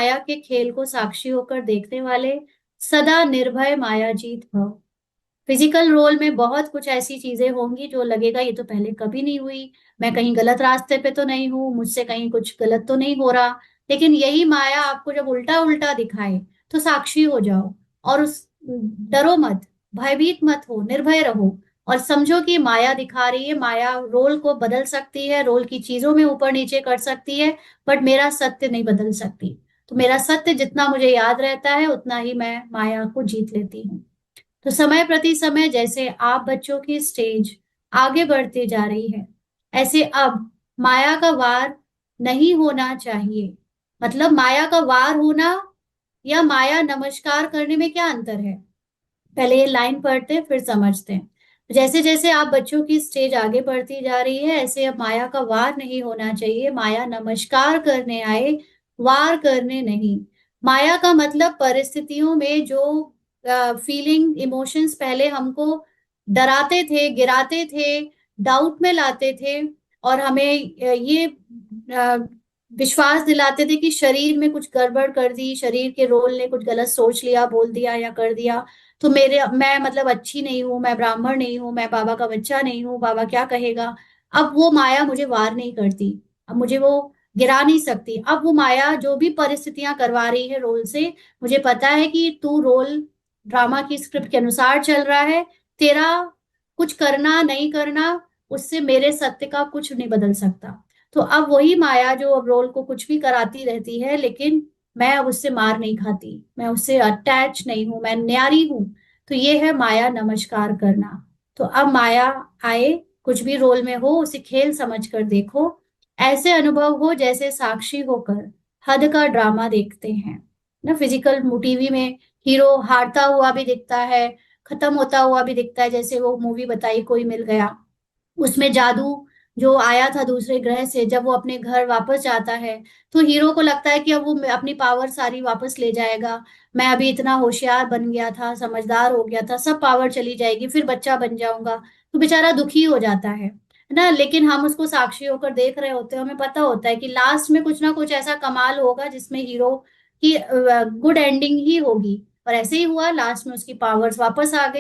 माया के खेल को साक्षी होकर देखने वाले सदा निर्भय मायाजीत भव। फिजिकल रोल में बहुत कुछ ऐसी चीजें होंगी जो लगेगा ये तो पहले कभी नहीं हुई, मैं कहीं गलत रास्ते पे तो नहीं हूँ, मुझसे कहीं कुछ गलत तो नहीं हो रहा। लेकिन यही माया आपको जब उल्टा उल्टा दिखाए तो साक्षी हो जाओ, और उस डरो मत, भयभीत मत हो, निर्भय रहो, और समझो कि माया दिखा रही है, माया रोल को बदल सकती है, रोल की चीजों में ऊपर नीचे कर सकती है, बट मेरा सत्य नहीं बदल सकती। तो मेरा सत्य जितना मुझे याद रहता है उतना ही मैं माया को जीत लेती हूँ। तो समय प्रति समय जैसे आप बच्चों की स्टेज आगे बढ़ती जा रही है, ऐसे अब माया का वार नहीं होना चाहिए। मतलब माया का वार होना या माया नमस्कार करने में क्या अंतर है, पहले ये लाइन पढ़ते हैं फिर समझते हैं। जैसे जैसे आप बच्चों की स्टेज आगे बढ़ती जा रही है, ऐसे अब माया का वार नहीं होना चाहिए। माया नमस्कार करने आए, वार करने नहीं। माया का मतलब परिस्थितियों में जो फीलिंग इमोशंस पहले हमको डराते थे, गिराते थे, डाउट में लाते थे, और हमें ये अ, विश्वास दिलाते थे कि शरीर में कुछ गड़बड़ कर दी, शरीर के रोल ने कुछ गलत सोच लिया, बोल दिया या कर दिया, तो मैं मतलब अच्छी नहीं हूं, मैं ब्राह्मण नहीं हूं, मैं बाबा का बच्चा नहीं हूँ, बाबा क्या कहेगा। अब वो माया मुझे वार नहीं करती, अब मुझे वो गिरा नहीं सकती। अब वो माया जो भी परिस्थितियां करवा रही है रोल से, मुझे पता है कि तू रोल ड्रामा की स्क्रिप्ट के अनुसार चल रहा है, तेरा कुछ करना नहीं करना उससे मेरे सत्य का कुछ नहीं बदल सकता। तो अब वही माया जो अब रोल को कुछ भी कराती रहती है, लेकिन मैं अब उससे मार नहीं खाती, मैं उससे अटैच नहीं हूं, मैं न्यारी हूं। तो ये है माया नमस्कार करना। तो अब माया आए, कुछ भी रोल में हो उसे खेल समझ कर देखो, ऐसे अनुभव हो जैसे साक्षी होकर हद का ड्रामा देखते हैं ना। फिजिकल टीवी में हीरो हारता हुआ भी दिखता है, खत्म होता हुआ भी दिखता है, जैसे वो मूवी बताई कोई मिल गया, उसमें जादू जो आया था दूसरे ग्रह से, जब वो अपने घर वापस जाता है तो हीरो को लगता है कि अब वो अपनी पावर सारी वापस ले जाएगा, मैं अभी इतना होशियार बन गया था, समझदार हो गया था, सब पावर चली जाएगी, फिर बच्चा बन जाऊंगा। तो बेचारा दुखी हो जाता है ना। लेकिन हम उसको साक्षी होकर देख रहे होते हैं, हमें पता होता है कि लास्ट में कुछ ना कुछ ऐसा कमाल होगा जिसमें हीरो की गुड एंडिंग ही होगी। और ऐसे ही हुआ, लास्ट में उसकी पावर्स वापस आ गई।